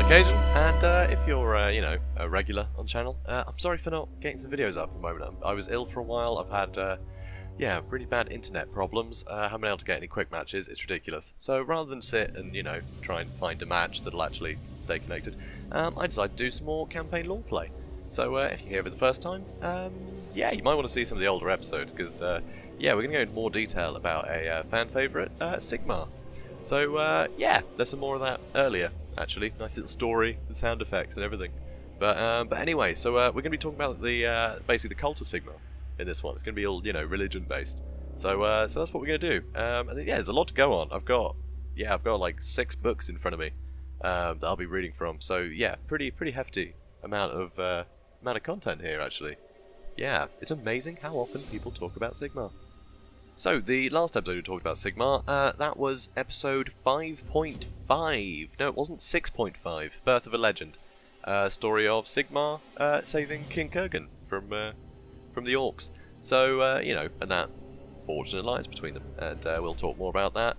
occasion, and if you're, you know, a regular on the channel, I'm sorry for not getting some videos up at the moment. I was ill for a while. I've had, yeah, really bad internet problems. Haven't been able to get any quick matches. It's ridiculous. So rather than sit and, you know, try and find a match that'll actually stay connected, I decided to do some more campaign lore play. So if you're here for the first time, yeah, you might want to see some of the older episodes, because, yeah, we're going to go into more detail about a fan favourite, Sigmar. So, yeah, there's some more of that earlier, actually. Nice little story, the sound effects and everything. But anyway, so we're going to be talking about the basically the cult of Sigmar in this one. It's going to be all, you know, religion-based. So that's what we're going to do. And yeah, there's a lot to go on. I've got like 6 books in front of me that I'll be reading from. So yeah, pretty hefty amount of content here, actually. Yeah, it's amazing how often people talk about Sigmar. So, the last episode we talked about Sigmar, that was episode 5.5. No, it wasn't 6.5. Birth of a Legend. Story of Sigmar saving King Kurgan from the Orcs. So, you know, and that forged an alliance between them. And we'll talk more about that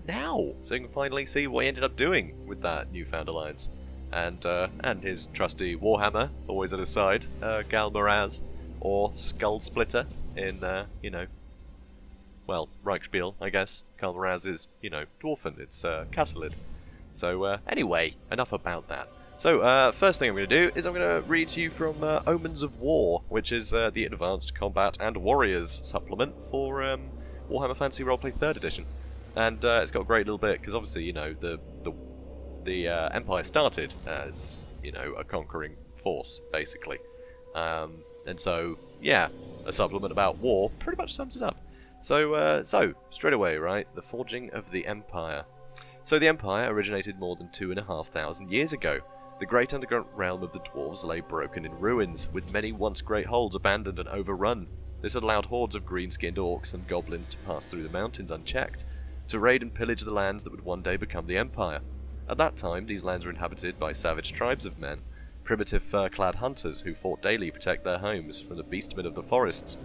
now. So you can finally see what he ended up doing with that newfound alliance. And his trusty Warhammer, always at his side, Gal Moraz, or Skull Splitter in, you know, well, Reichspiel, I guess. Gal Moraz is, you know, Dwarfen, it's Castlid. So, anyway, enough about that. So, first thing I'm going to do is I'm going to read to you from Omens of War, which is the Advanced Combat and Warriors supplement for Warhammer Fantasy Roleplay 3rd Edition. And it's got a great little bit, because obviously, you know, the Empire started as, you know, a conquering force, basically. And so, yeah, a supplement about war pretty much sums it up. So straight away, right, the forging of the Empire. So the Empire originated more than 2,500 years ago. The great underground realm of the dwarves lay broken in ruins, with many once great holds abandoned and overrun. This had allowed hordes of green-skinned orcs and goblins to pass through the mountains unchecked, to raid and pillage the lands that would one day become the Empire. At that time, these lands were inhabited by savage tribes of men, primitive fur-clad hunters who fought daily to protect their homes from the beastmen of the forests.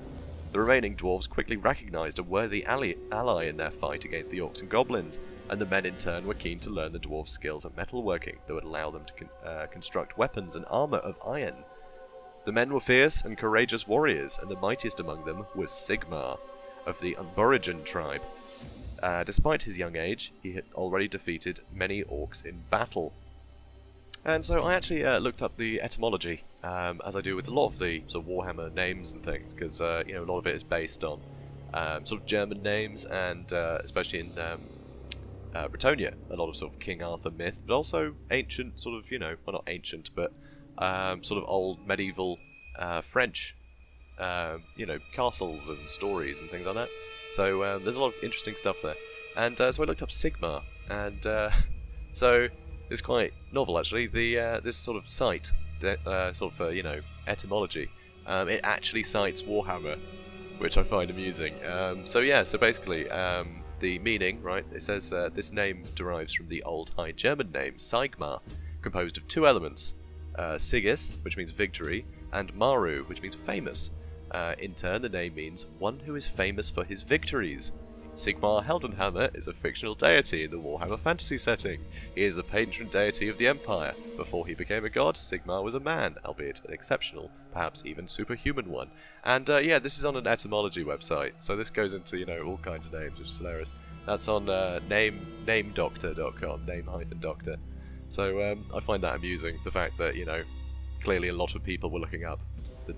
The remaining dwarves quickly recognised a worthy ally in their fight against the orcs and goblins, and the men in turn were keen to learn the dwarves' skills at metalworking that would allow them to construct weapons and armour of iron. The men were fierce and courageous warriors, and the mightiest among them was Sigmar, of the Unborigen tribe. Despite his young age, he had already defeated many orcs in battle. And so I actually looked up the etymology, as I do with a lot of the sort of Warhammer names and things, because you know, a lot of it is based on sort of German names, and especially in Bretonnia, a lot of sort of King Arthur myth, but also ancient sort of, you know, well, not ancient, but sort of old medieval French, you know, castles and stories and things like that. So there's a lot of interesting stuff there. And so I looked up Sigmar, and so it's quite novel, actually. This sort of site, sort of, you know, etymology, it actually cites Warhammer, which I find amusing. So yeah, so basically, the meaning, right, it says this name derives from the Old High German name, Sigmar, composed of 2 elements, Sigis, which means victory, and Maru, which means famous. In turn, the name means one who is famous for his victories. Sigmar Heldenhammer is a fictional deity in the Warhammer fantasy setting. He is the patron deity of the Empire. Before he became a god, Sigmar was a man, albeit an exceptional, perhaps even superhuman one. And yeah, this is on an etymology website, so this goes into, you know, all kinds of names, which is hilarious. That's on namedoctor.com, name-doctor. So I find that amusing, the fact that, you know, clearly a lot of people were looking up,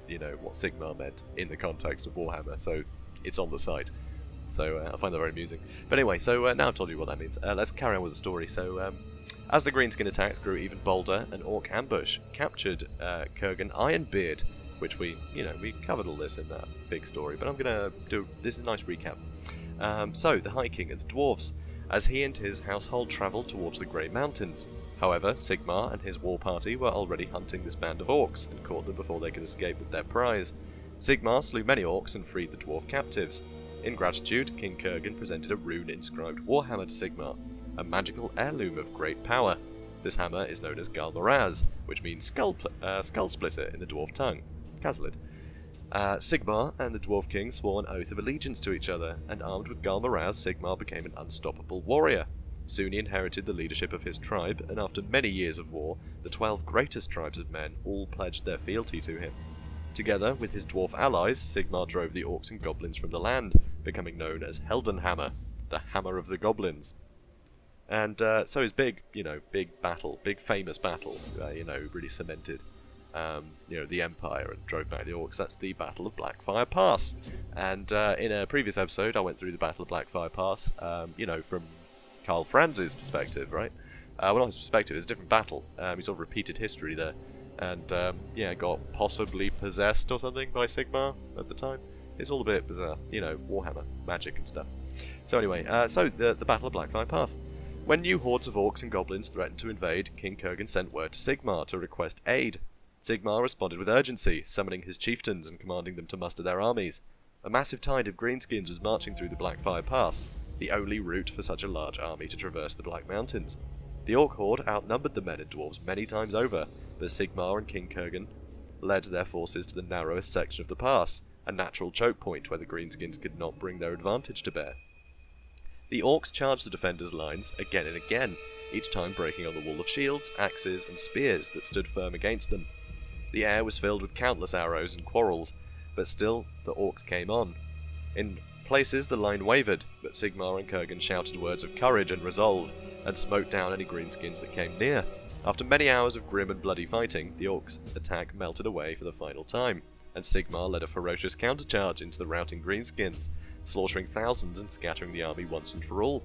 you know, what Sigmar meant in the context of Warhammer, so it's on the site. So I find that very amusing. But anyway, so now I've told you what that means. Let's carry on with the story. So as the greenskin attacks grew even bolder, an orc ambush captured Kurgan Ironbeard, which we covered all this in that big story. But I'm gonna do this is a nice recap. So the High King of the Dwarves, as he and his household travelled towards the Grey Mountains. However, Sigmar and his war party were already hunting this band of orcs and caught them before they could escape with their prize. Sigmar slew many orcs and freed the dwarf captives. In gratitude, King Kurgan presented a rune-inscribed warhammer to Sigmar, a magical heirloom of great power. This hammer is known as Gal Moraz, which means skull splitter in the dwarf tongue, Caslid. Sigmar and the Dwarf King swore an oath of allegiance to each other, and armed with Gal Moraz, Sigmar became an unstoppable warrior. Soon he inherited the leadership of his tribe, and after many years of war, the 12 greatest tribes of men all pledged their fealty to him. Together with his dwarf allies, Sigmar drove the orcs and goblins from the land, becoming known as Heldenhammer, the Hammer of the Goblins. And so his big battle, big famous battle, really cemented, the Empire and drove back the orcs. That's the Battle of Blackfire Pass. And in a previous episode, I went through the Battle of Blackfire Pass, from Karl Franz's perspective, right? Well, not his perspective, it's a different battle. He sort of repeated history there. And, got possibly possessed or something by Sigmar at the time. It's all a bit bizarre, Warhammer, magic and stuff. So anyway, the Battle of Blackfire Pass. When new hordes of orcs and goblins threatened to invade, King Kurgan sent word to Sigmar to request aid. Sigmar responded with urgency, summoning his chieftains and commanding them to muster their armies. A massive tide of greenskins was marching through the Blackfire Pass, the only route for such a large army to traverse the Black Mountains. The orc horde outnumbered the men and dwarves many times over, but Sigmar and King Kurgan led their forces to the narrowest section of the pass, a natural choke point where the greenskins could not bring their advantage to bear. The orcs charged the defenders' lines again and again, each time breaking on the wall of shields, axes, and spears that stood firm against them. The air was filled with countless arrows and quarrels, but still the orcs came on. In places the line wavered, but Sigmar and Kurgan shouted words of courage and resolve, and smote down any greenskins that came near. After many hours of grim and bloody fighting, the orcs' attack melted away for the final time, and Sigmar led a ferocious countercharge into the routing greenskins, slaughtering thousands and scattering the army once and for all.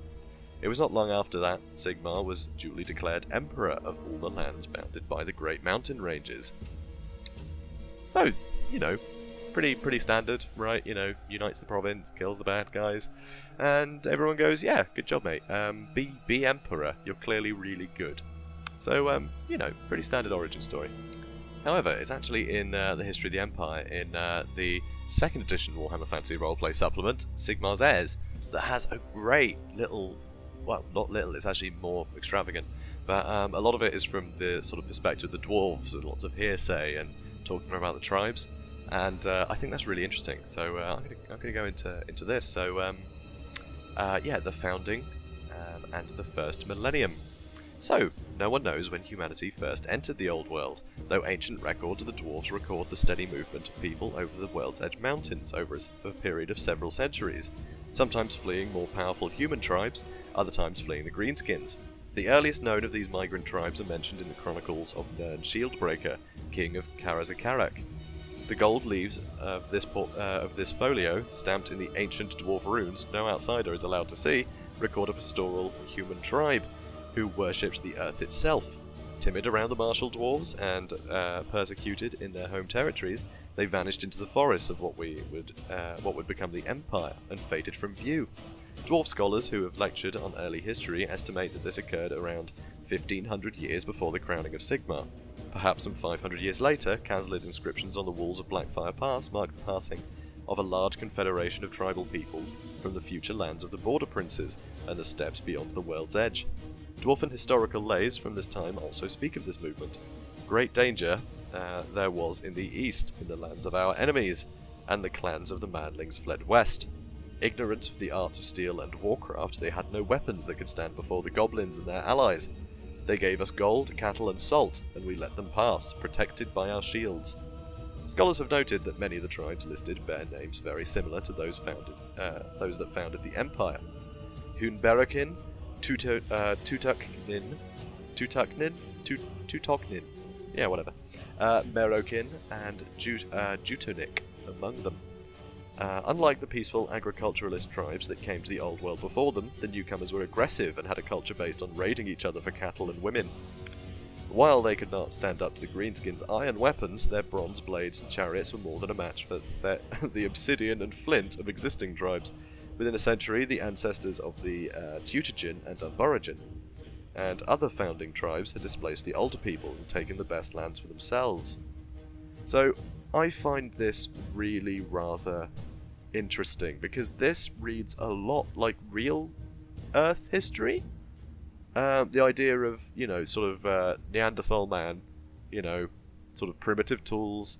It was not long after that Sigmar was duly declared Emperor of all the lands bounded by the great mountain ranges. So, pretty standard, right? Unites the province, kills the bad guys, and everyone goes, yeah, good job, mate. Be Emperor, you're clearly really good. So, pretty standard origin story. However, it's actually in the History of the Empire, in the 2nd edition Warhammer Fantasy Roleplay Supplement, Sigmar's Heirs, that has a great little, well, not little, it's actually more extravagant, but a lot of it is from the sort of perspective of the dwarves, and lots of hearsay, and talking about the tribes, and I think that's really interesting, so I'm going to go into this. So, the founding and the first millennium. So, no one knows when humanity first entered the Old World, though ancient records of the dwarves record the steady movement of people over the World's Edge Mountains over a period of several centuries, sometimes fleeing more powerful human tribes, other times fleeing the Greenskins. The earliest known of these migrant tribes are mentioned in the chronicles of Nern Shieldbreaker, king of Karazakarak. The gold leaves of this folio, stamped in the ancient dwarf runes no outsider is allowed to see, record a pastoral human tribe who worshipped the earth itself. Timid around the martial dwarves and persecuted in their home territories, they vanished into the forests of what would become the Empire and faded from view. Dwarf scholars who have lectured on early history estimate that this occurred around 1500 years before the crowning of Sigmar. Perhaps some 500 years later, Kazlid inscriptions on the walls of Blackfire Pass mark the passing of a large confederation of tribal peoples from the future lands of the Border Princes and the steppes beyond the World's Edge. Dwarven historical lays from this time also speak of this movement. Great danger there was in the east, in the lands of our enemies, and the clans of the manlings fled west. Ignorant of the arts of steel and warcraft, they had no weapons that could stand before the goblins and their allies. They gave us gold, cattle, and salt, and we let them pass, protected by our shields. Scholars have noted that many of the tribes listed bear names very similar to those that founded the Empire. Hunberakin, Tutuknin, Merokin, and Jutunik among them. Unlike the peaceful agriculturalist tribes that came to the Old World before them, the newcomers were aggressive and had a culture based on raiding each other for cattle and women. While they could not stand up to the Greenskins' iron weapons, their bronze blades and chariots were more than a match for the obsidian and flint of existing tribes. Within a century, the ancestors of the Teutogen and Umburigin and other founding tribes had displaced the older peoples and taken the best lands for themselves. So, I find this really rather interesting, because this reads a lot like real Earth history. The idea of, Neanderthal man, sort of primitive tools,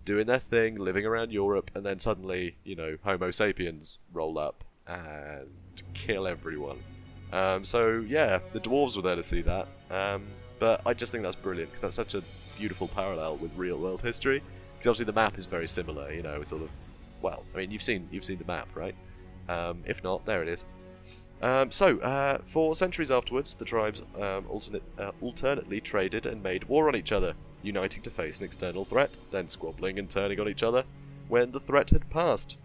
doing their thing, living around Europe, and then suddenly, Homo sapiens roll up and kill everyone. So yeah, the dwarves were there to see that. But I just think that's brilliant because that's such a beautiful parallel with real-world history. Because obviously the map is very similar. You know, it's sort of, well, I mean, you've seen the map, right? If not, there it is. For centuries afterwards, the tribes alternately traded and made war on each other, uniting to face an external threat, then squabbling and turning on each other when the threat had passed.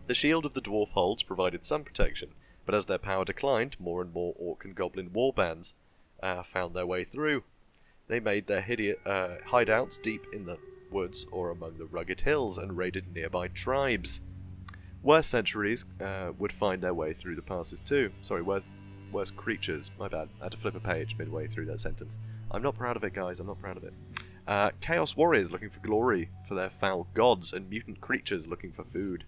The shield of the dwarf holds provided some protection, but as their power declined, more and more orc and goblin warbands found their way through. They made their hideouts deep in the woods or among the rugged hills and raided nearby tribes. Worse centuries would find their way through the passes too. Sorry, worse creatures. My bad. I had to flip a page midway through that sentence. I'm not proud of it, guys. I'm not proud of it. Chaos warriors looking for glory for their foul gods, and mutant creatures looking for food.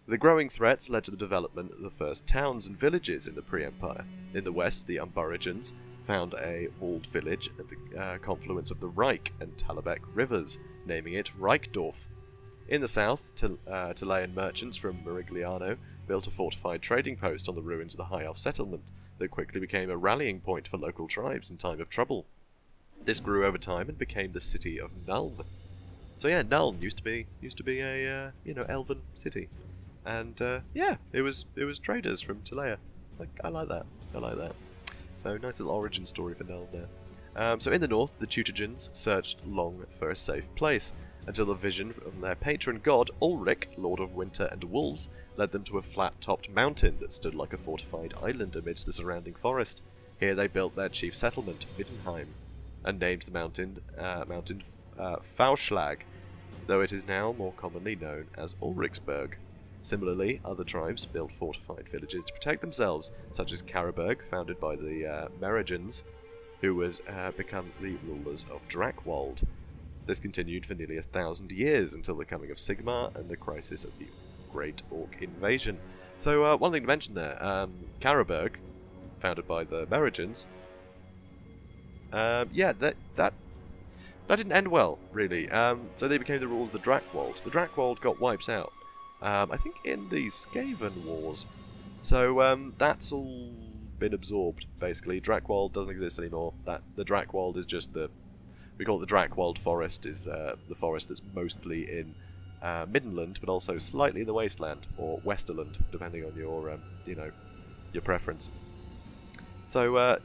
The growing threats led to the development of the first towns and villages in the pre-Empire. In the west, the Umburigans found a walled village at the confluence of the Reich and Talabek rivers, naming it Reichdorf. In the south, Chilean merchants from Merigliano built a fortified trading post on the ruins of the High Elf settlement that quickly became a rallying point for local tribes in time of trouble. This grew over time and became the city of Nuln. So yeah, Nuln used to be a elven city, and it was traders from Tilea. I like that. So nice little origin story for Nuln there. So in the north, the Teutogens searched long for a safe place, until the vision from their patron god, Ulrich, Lord of Winter and Wolves, led them to a flat-topped mountain that stood like a fortified island amidst the surrounding forest. Here they built their chief settlement, Middenheim, and named the mountain Fauschlag, though it is now more commonly known as Ulrichsburg. Similarly, other tribes built fortified villages to protect themselves, such as Karaberg, founded by the Merovingians, who would become the rulers of Drakwold. This continued for nearly 1,000 years until the coming of Sigmar and the crisis of the Great Orc Invasion. So one thing to mention there, Karaberg, founded by the Merovingians, that didn't end well, really. So they became the rulers of the Drakwold. The Drakwold got wiped out, I think in the Skaven Wars. So that's all been absorbed, basically. Drakwold doesn't exist anymore. The Drakwold is just we call it the Drakwold Forest, is the forest that's mostly in Middenland, but also slightly in the Wasteland, or Westerland, depending on your preference. So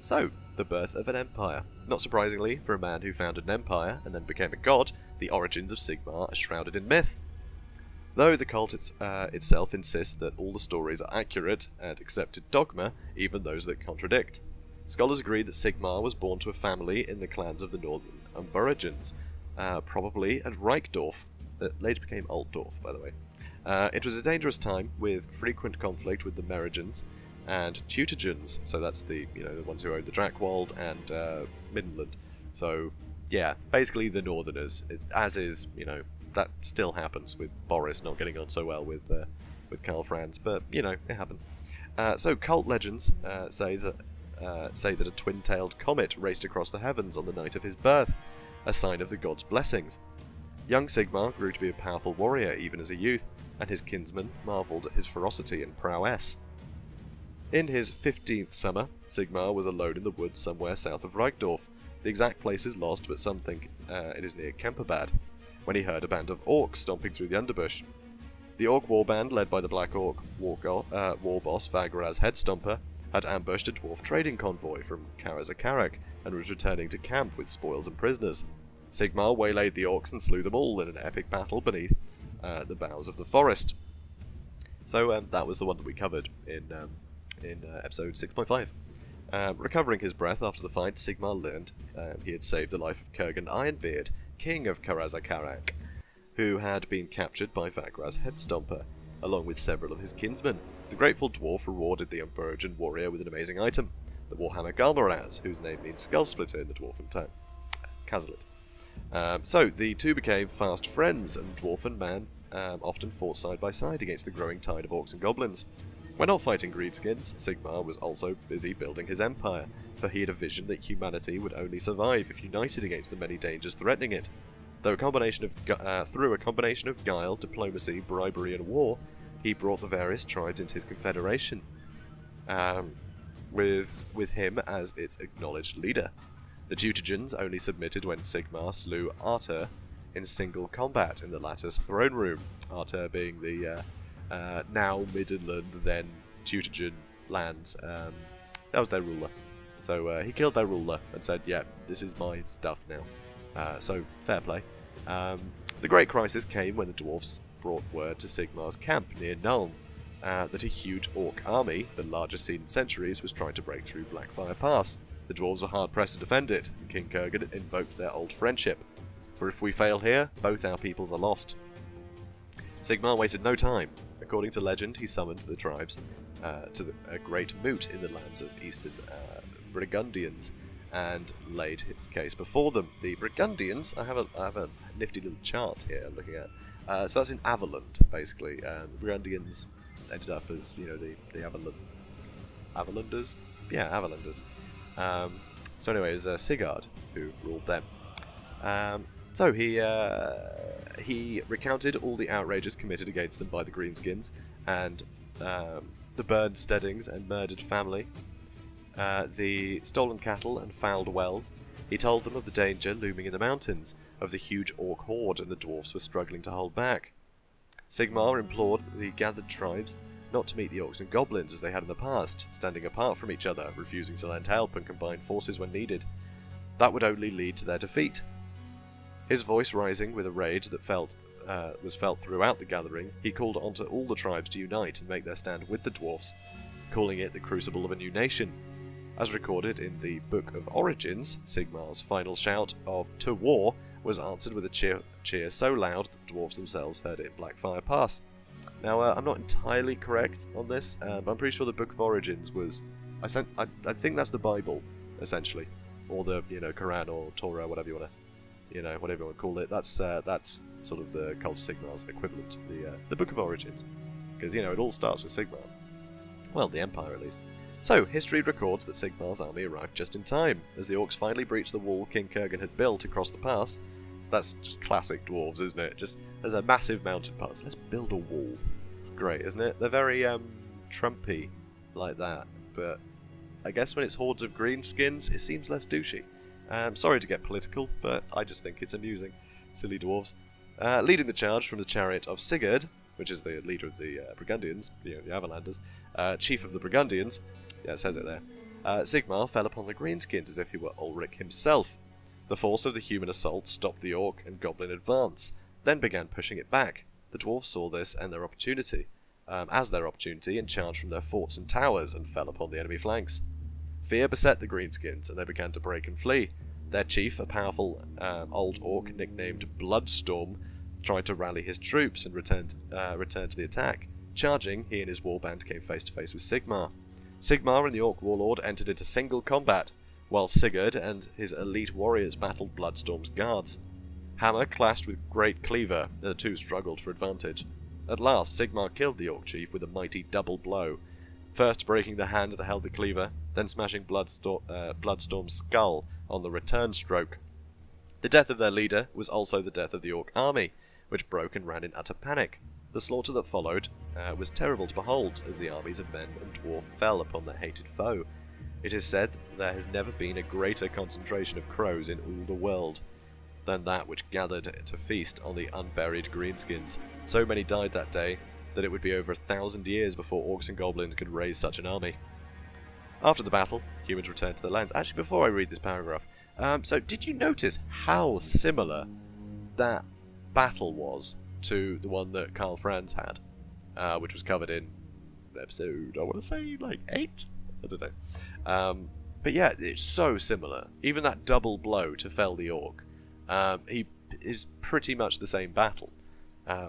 the birth of an empire. Not surprisingly, for a man who founded an empire and then became a god, the origins of Sigmar are shrouded in myth. Though the cult itself insists that all the stories are accurate and accepted dogma, even those that contradict. Scholars agree that Sigmar was born to a family in the clans of the northern Umburigans, probably at Reichdorf, that later became Altdorf, by the way. It was a dangerous time, with frequent conflict with the Merovingians and Teutogens, so that's the ones who owned the Drakwold and Middenland. So yeah, basically the Northerners, that still happens with Boris not getting on so well with Karl Franz, but it happens. So cult legends say that a twin-tailed comet raced across the heavens on the night of his birth, a sign of the god's blessings. Young Sigmar grew to be a powerful warrior even as a youth, and his kinsmen marvelled at his ferocity and prowess. In his 15th summer, Sigmar was alone in the woods somewhere south of Reichdorf. The exact place is lost, but some think it is near Kemperbad, when he heard a band of orcs stomping through the underbush. The orc warband, led by the Black Orc war boss Vagraz Headstomper, had ambushed a dwarf trading convoy from Karazakarak and was returning to camp with spoils and prisoners. Sigmar waylaid the orcs and slew them all in an epic battle beneath the boughs of the forest. So that was the one that we covered in episode 6.5. Recovering his breath after the fight, Sigmar learned he had saved the life of Kurgan Ironbeard, king of Karazakarak, who had been captured by Vagraz Headstomper, along with several of his kinsmen. The grateful dwarf rewarded the Umburigin warrior with an amazing item, the Warhammer Galmaraz, whose name means skull splitter in the dwarven tongue. Kazlit. So the two became fast friends, and dwarf and man often fought side by side against the growing tide of orcs and goblins. When not fighting Greedskins, Sigmar was also busy building his empire, for he had a vision that humanity would only survive if united against the many dangers threatening it. Through a combination of guile, diplomacy, bribery, and war, he brought the various tribes into his confederation. with him as its acknowledged leader. The Teutogens only submitted when Sigmar slew Artur in single combat in the latter's throne room, Artur being the now Middenland, then Teutogen lands. That was their ruler. So he killed their ruler and said, yeah, this is my stuff now. So, fair play. The Great Crisis came when the dwarfs brought word to Sigmar's camp near Nuln that a huge orc army, the largest seen in centuries, was trying to break through Blackfire Pass. The dwarves were hard-pressed to defend it, and King Kurgan invoked their old friendship. For if we fail here, both our peoples are lost. Sigmar wasted no time. According to legend, he summoned the tribes to a great moot in the lands of eastern Burgundians, and laid his case before them. The Burgundians, I have a nifty little chart here I'm looking at. So that's in Averland, basically. The Burgundians ended up as, you know, the Averlanders? Yeah, Averlanders. So anyway, it was Sigurd who ruled them. So he recounted all the outrages committed against them by the Greenskins, and the burned steadings and murdered family, the stolen cattle and fouled wealth. He told them of the danger looming in the mountains, of the huge orc horde and the dwarfs were struggling to hold back. Sigmar implored the gathered tribes not to meet the orcs and goblins as they had in the past, standing apart from each other, refusing to lend help and combine forces when needed. That would only lead to their defeat. His voice rising with a rage that was felt throughout the gathering, he called onto all the tribes to unite and make their stand with the dwarfs, calling it the crucible of a new nation. As recorded in the Book of Origins, Sigmar's final shout of "To war" was answered with a cheer so loud that the dwarves themselves heard it in Blackfire Pass. Now, I'm not entirely correct on this, but I'm pretty sure the Book of Origins was... I think that's the Bible, essentially. Or the, Quran or Torah, whatever you want to... whatever you want to call it. That's sort of the Cult of Sigmar's equivalent, the Book of Origins. Because, it all starts with Sigmar. Well, the Empire, at least. So, history records that Sigmar's army arrived just in time. As the orcs finally breached the wall King Kurgan had built across the pass. That's just classic dwarves, isn't it? Just, there's a massive mountain pass. Let's build a wall. It's great, isn't it? They're very, Trumpy like that. But I guess when it's hordes of greenskins, it seems less douchey. Sorry to get political, but I just think it's amusing. Silly dwarves. Leading the charge from the chariot of Sigurd, which is the leader of the Burgundians, the Averlanders, chief of the Burgundians, yeah, it says it there, Sigmar fell upon the greenskins as if he were Ulrich himself. The force of the human assault stopped the orc and goblin advance, then began pushing it back. The dwarves saw this and their opportunity, and charged from their forts and towers and fell upon the enemy flanks. Fear beset the greenskins, and they began to break and flee. Their chief, a powerful old orc nicknamed Bloodstorm, tried to rally his troops and return to the attack. Charging, he and his warband came face to face with Sigmar. Sigmar and the orc warlord entered into single combat, while Sigurd and his elite warriors battled Bloodstorm's guards. Hammer clashed with Great Cleaver, and the two struggled for advantage. At last, Sigmar killed the orc chief with a mighty double blow, first breaking the hand that held the cleaver, then smashing Bloodstorm's skull on the return stroke. The death of their leader was also the death of the orc army, which broke and ran in utter panic. The slaughter that followed was terrible to behold, as the armies of men and dwarf fell upon their hated foe. It is said there has never been a greater concentration of crows in all the world than that which gathered to feast on the unburied greenskins. So many died that day that it would be over 1,000 years before orcs and goblins could raise such an army. After the battle, humans returned to their lands. Actually, before I read this paragraph, so did you notice how similar that battle was to the one that Karl Franz had, which was covered in episode, I want to say, 8? I don't know. But yeah, it's so similar. Even that double blow to fell the orc, he is pretty much the same battle,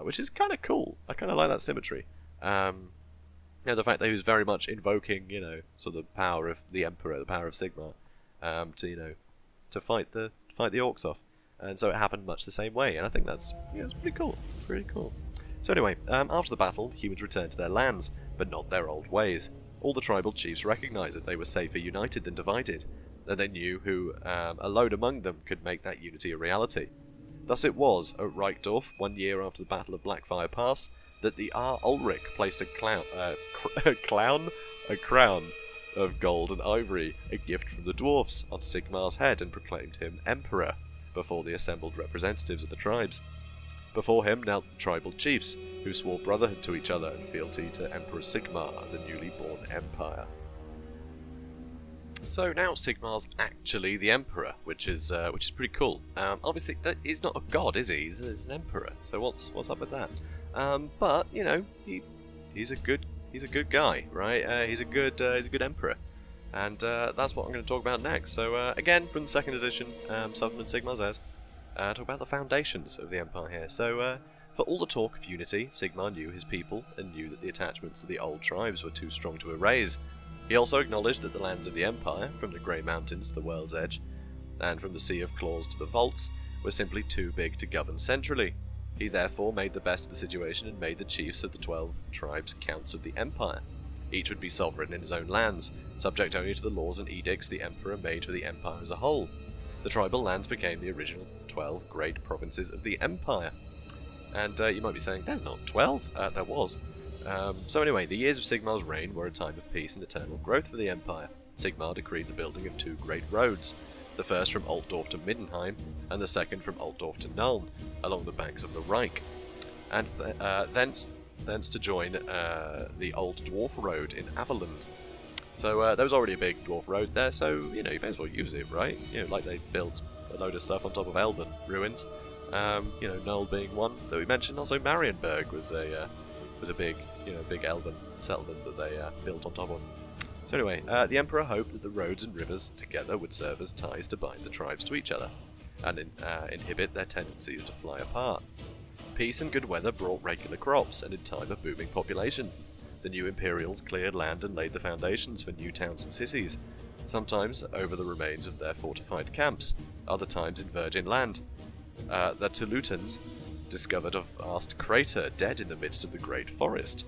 which is kind of cool. I kind of like that symmetry. The fact that he was very much invoking, sort of the power of the Emperor, the power of Sigmar, to fight the orcs off. And so it happened much the same way, and I think that's it's pretty cool. Pretty cool. So anyway, after the battle, humans returned to their lands, but not their old ways. All the tribal chiefs recognized that they were safer united than divided, and they knew who alone among them could make that unity a reality. Thus it was at Reichdorf, 1 year after the Battle of Blackfire Pass, that the Ulrich placed a crown of gold and ivory, a gift from the dwarfs, on Sigmar's head and proclaimed him Emperor before the assembled representatives of the tribes. Before him knelt the tribal chiefs, who swore brotherhood to each other and fealty to Emperor Sigmar and the newly born empire. So now Sigmar's actually the Emperor, which is pretty cool. Obviously, he's not a god, is he? He's an emperor. So what's up with that? But you know, he's a good guy, right? He's a good emperor, and that's what I'm going to talk about next. So again, from the second edition, supplement Sigmar says, talk about the foundations of the empire here. So for all the talk of unity, Sigmar knew his people and knew that the attachments to the old tribes were too strong to erase. He also acknowledged that the lands of the Empire, from the Grey Mountains to the World's Edge, and from the Sea of Claws to the Vaults, were simply too big to govern centrally. He therefore made the best of the situation and made the chiefs of the 12 tribes counts of the Empire. Each would be sovereign in his own lands, subject only to the laws and edicts the Emperor made for the Empire as a whole. The tribal lands became the original 12 great provinces of the Empire. And you might be saying, there's not 12? There was. So anyway, the years of Sigmar's reign were a time of peace and eternal growth for the Empire. Sigmar decreed the building of 2 great roads, the first from Altdorf to Middenheim, and the second from Altdorf to Nuln, along the banks of the Reich, and thence to join the Old Dwarf Road in Averland. So there was already a big dwarf road there, so you know, you may as well use it, right? You know, like they built a load of stuff on top of Elven ruins. You know, Null being one that we mentioned. Also, Marienburg was a big elven settlement that they built on top of. So anyway, the Emperor hoped that the roads and rivers together would serve as ties to bind the tribes to each other, and inhibit their tendencies to fly apart. Peace and good weather brought regular crops, and in time a booming population. The new Imperials cleared land and laid the foundations for new towns and cities, sometimes over the remains of their fortified camps, other times in virgin land. The Tulutans discovered a vast crater dead in the midst of the great forest,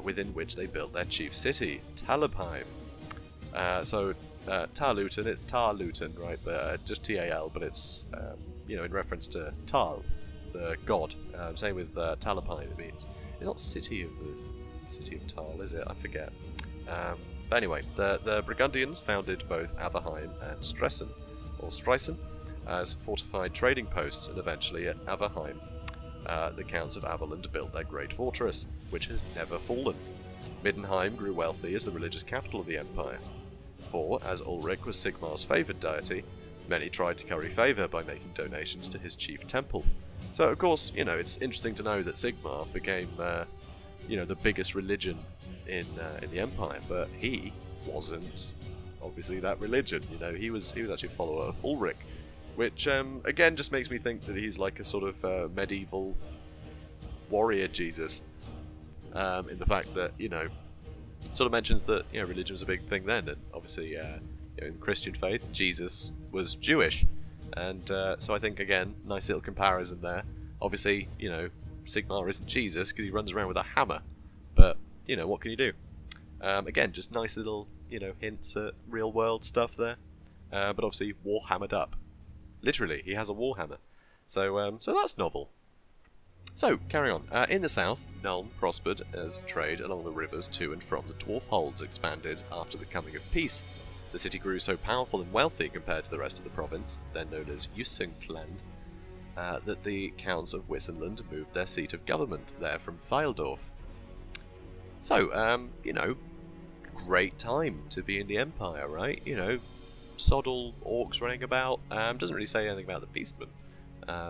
within which they built their chief city, Talabheim. Tarlutan, it's Tarlutan, right? But just Tal, but it's you know, in reference to Tal, the god. Same with Talabheim. It means it's not city of Tal, is it? I forget. But anyway, the Burgundians founded both Averheim and Stresen as fortified trading posts, and eventually at Averheim, the Counts of Averland built their great fortress, which has never fallen. Middenheim grew wealthy as the religious capital of the empire. For, as Ulrich was Sigmar's favoured deity, many tried to curry favour by making donations to his chief temple. So, of course, you know, it's interesting to know that Sigmar became, you know, the biggest religion in the empire, but he wasn't obviously that religion. You know, he was actually a follower of Ulrich, which again just makes me think that he's like a sort of medieval warrior Jesus, in the fact that, you know, sort of mentions that, you know, religion was a big thing then, and obviously you know, in the Christian faith Jesus was Jewish, and so I think, again, nice little comparison there. Obviously, you know, Sigmar isn't Jesus because he runs around with a hammer, but you know, what can you do? Again, just nice little, you know, hints at real world stuff there, but obviously warhammered up. Literally, he has a warhammer. So that's novel. So, carry on. In the south, Nuln prospered as trade along the rivers to and from the dwarf holds expanded after the coming of peace. The city grew so powerful and wealthy compared to the rest of the province, then known as Jussingland, that the Counts of Wissenland moved their seat of government there from Theildorf. So, you know, great time to be in the Empire, right? You know, Soddle orcs running about. Doesn't really say anything about the beastmen.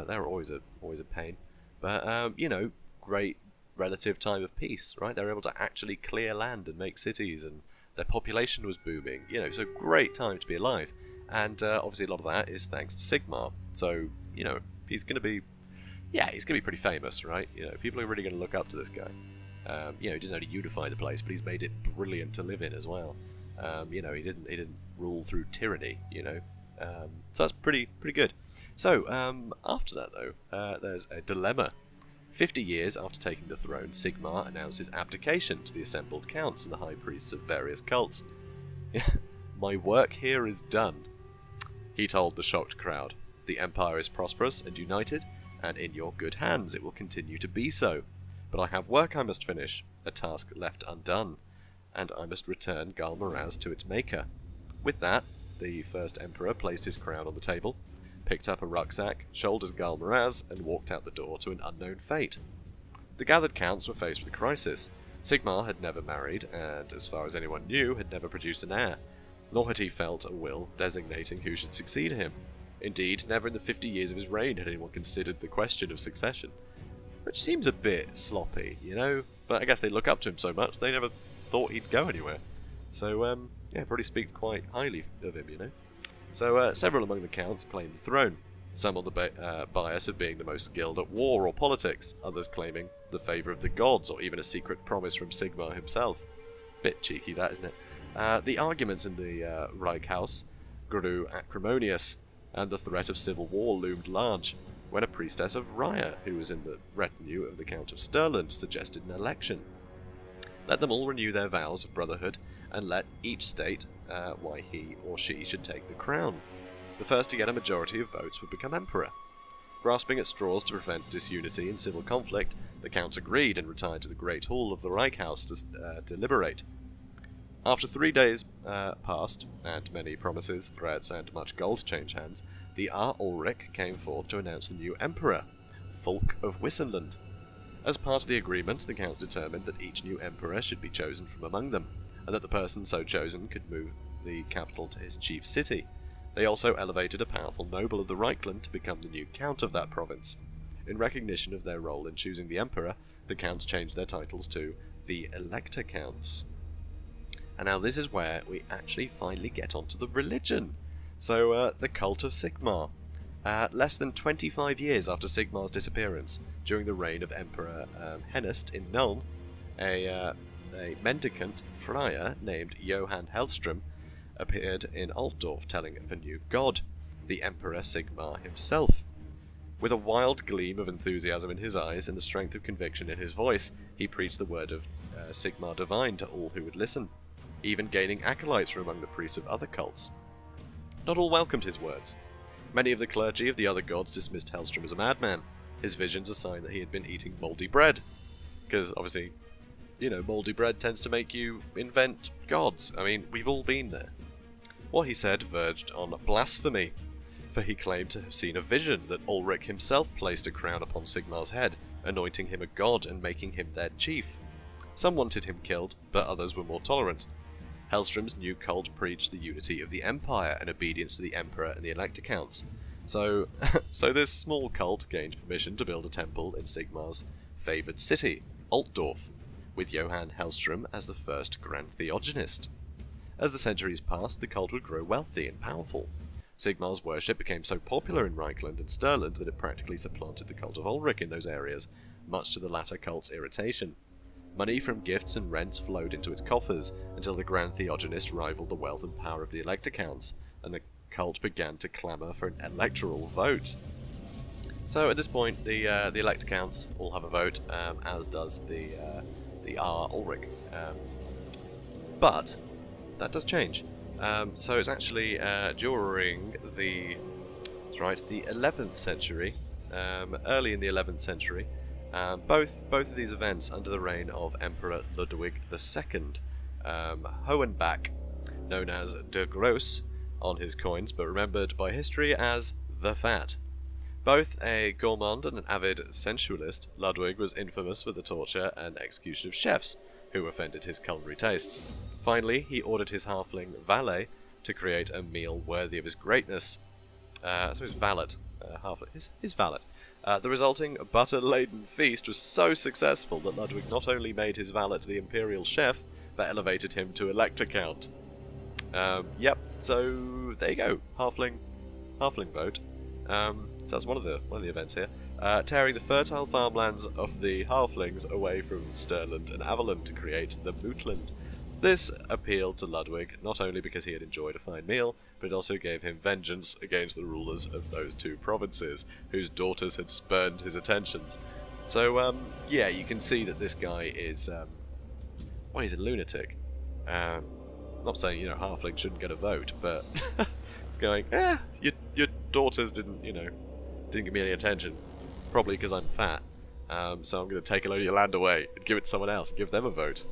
They're always a pain. But you know, great relative time of peace, right? They were able to actually clear land and make cities, and their population was booming. You know, so great time to be alive. And obviously, a lot of that is thanks to Sigmar. So you know, he's going to be pretty famous, right? You know, people are really going to look up to this guy. You know, he didn't only unify the place, but he's made it brilliant to live in as well. You know, he didn't rule through tyranny. You know, so that's pretty good. So after that, though, there's a dilemma. 50 years after taking the throne, Sigmar announces abdication to the assembled counts and the high priests of various cults. My work here is done, he told the shocked crowd. The empire is prosperous and united, and in your good hands it will continue to be so. But I have work I must finish, a task left undone. and I must return Gal Maraz to its maker. With that, the first emperor placed his crown on the table, picked up a rucksack, shouldered Gal Maraz, and walked out the door to an unknown fate. The gathered counts were faced with a crisis. Sigmar had never married, and, as far as anyone knew, had never produced an heir, nor had he felt a will designating who should succeed him. Indeed, never in the 50 years of his reign had anyone considered the question of succession. Which seems a bit sloppy, you know? But I guess they look up to him so much, they never thought he'd go anywhere. So, yeah, probably speaks quite highly of him, you know? So, several among the counts claimed the throne, some on the bias of being the most skilled at war or politics, others claiming the favour of the gods, or even a secret promise from Sigmar himself. Bit cheeky, that, isn't it? The arguments in the Reich House grew acrimonious, and the threat of civil war loomed large, when a priestess of Raya, who was in the retinue of the Count of Stirland, suggested an election. Let them all renew their vows of brotherhood, and let each state why he or she should take the crown. The first to get a majority of votes would become emperor. Grasping at straws to prevent disunity and civil conflict, the counts agreed and retired to the Great Hall of the Reich House to deliberate. After 3 days passed, and many promises, threats, and much gold to change hands, the Ulrich came forth to announce the new emperor, Fulk of Wissenland. As part of the agreement, the counts determined that each new emperor should be chosen from among them, and that the person so chosen could move the capital to his chief city. They also elevated a powerful noble of the Reichland to become the new count of that province. In recognition of their role in choosing the emperor, the counts changed their titles to the Elector Counts. And now this is where we actually finally get onto the religion. So, the cult of Sigmar. Less than 25 years after Sigmar's disappearance, during the reign of Emperor Hennest in Nuln, a mendicant friar named Johann Hellstrom appeared in Altdorf telling of a new god, the Emperor Sigmar himself. With a wild gleam of enthusiasm in his eyes and the strength of conviction in his voice, he preached the word of Sigmar divine to all who would listen, even gaining acolytes from among the priests of other cults. Not all welcomed his words. Many of the clergy of the other gods dismissed Hellstrom as a madman, his visions a sign that he had been eating mouldy bread. Because, obviously, you know, mouldy bread tends to make you invent gods. I mean, we've all been there. What he said verged on blasphemy, for he claimed to have seen a vision that Ulrich himself placed a crown upon Sigmar's head, anointing him a god and making him their chief. Some wanted him killed, but others were more tolerant. Hellstrom's new cult preached the unity of the Empire and obedience to the Emperor and the Elector Counts. So this small cult gained permission to build a temple in Sigmar's favoured city, Altdorf, with Johann Hellstrom as the first Grand Theogonist. As the centuries passed, the cult would grow wealthy and powerful. Sigmar's worship became so popular in Reichland and Stirland that it practically supplanted the cult of Ulrich in those areas, much to the latter cult's irritation. Money from gifts and rents flowed into its coffers until the Grand Theogonist rivaled the wealth and power of the Elector Counts, and the cult began to clamour for an electoral vote. So at this point, the Elector Counts all have a vote, as does the Ulrich. But that does change. So it's actually during the 11th century, early in the 11th century. Both of these events under the reign of Emperor Ludwig II, Hohenbach, known as Der Gross on his coins, but remembered by history as the Fat. Both a gourmand and an avid sensualist, Ludwig was infamous for the torture and execution of chefs who offended his culinary tastes. Finally, he ordered his halfling valet to create a meal worthy of his greatness. So his valet, his valet. The resulting butter-laden feast was so successful that Ludwig not only made his valet the imperial chef, but elevated him to Elector Count. Yep, so there you go, halfling vote. So that's one of the events here. Tearing the fertile farmlands of the halflings away from Stirland and Averland to create the Mootland. This appealed to Ludwig not only because he had enjoyed a fine meal, but it also gave him vengeance against the rulers of those two provinces, whose daughters had spurned his attentions. So, yeah, you can see that this guy is, well, he's a lunatic. Not saying, you know, halflings shouldn't get a vote, but he's going, your daughters didn't give me any attention. Probably because I'm fat. So I'm going to take a load of your land away and give it to someone else and give them a vote.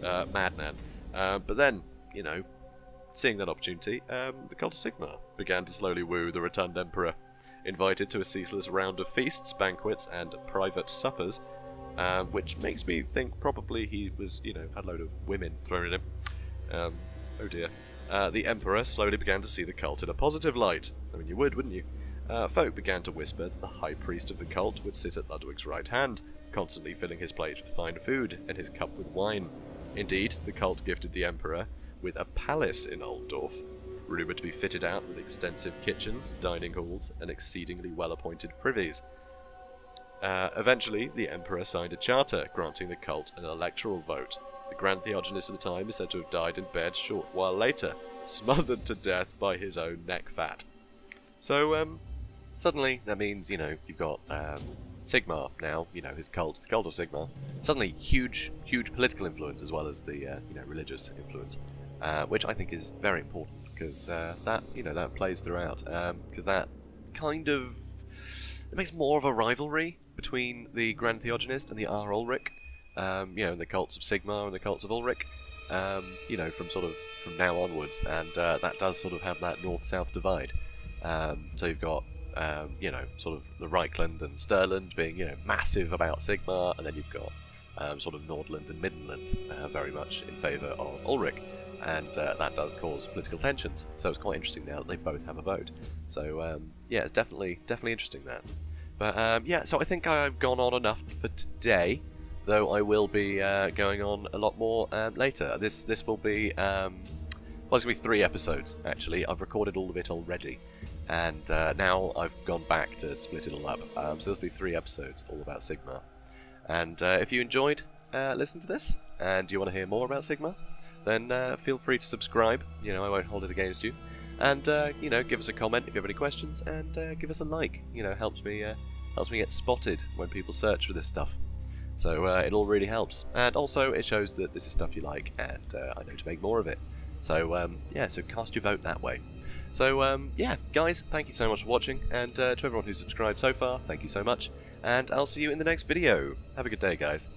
madman. But then, you know, seeing that opportunity, the cult of Sigmar began to slowly woo the returned Emperor. Invited to a ceaseless round of feasts, banquets, and private suppers, which makes me think probably he was, you know, had a load of women thrown at him. Oh dear. The Emperor slowly began to see the cult in a positive light. I mean, you would, wouldn't you? Folk began to whisper that the high priest of the cult would sit at Ludwig's right hand, constantly filling his plate with fine food and his cup with wine. Indeed, the cult gifted the Emperor with a palace in Altdorf, rumoured to be fitted out with extensive kitchens, dining halls, and exceedingly well-appointed privies. Eventually, the Emperor signed a charter granting the cult an electoral vote. The Grand Theogenist at the time is said to have died in bed a short while later, smothered to death by his own neck fat. So, suddenly, that means, you know, you've got Sigmar now, you know, his cult, the cult of Sigmar. Suddenly, huge political influence as well as the, you know, religious influence, which I think is very important, because that, you know, that plays throughout, because that kind of, it makes more of a rivalry between the Grand Theogenist and the R. Ulrich, you know, and the cults of Sigmar and the cults of Ulrich, you know, from now onwards, and that does sort of have that north-south divide. So you've got, you know, sort of the Reichland and Stirland being, you know, massive about Sigmar, and then you've got sort of Nordland and Midland very much in favour of Ulrich, and that does cause political tensions. So it's quite interesting now that they both have a vote. So yeah, it's definitely interesting that. But yeah, so I think I've gone on enough for today, though I will be going on a lot more later. This will be well, it's going to be 3 episodes actually. I've recorded all of it already, and now I've gone back to split it all up. So there'll be 3 episodes all about Sigmar. And if you enjoyed listening to this, and you want to hear more about Sigmar, then feel free to subscribe. You know, I won't hold it against you. And you know, give us a comment if you have any questions, and give us a like. You know, helps me get spotted when people search for this stuff. So it all really helps, and also it shows that this is stuff you like, and I know to make more of it. So yeah, so cast your vote that way. So yeah, guys, thank you so much for watching, and to everyone who's subscribed so far, thank you so much, and I'll see you in the next video. Have a good day, guys.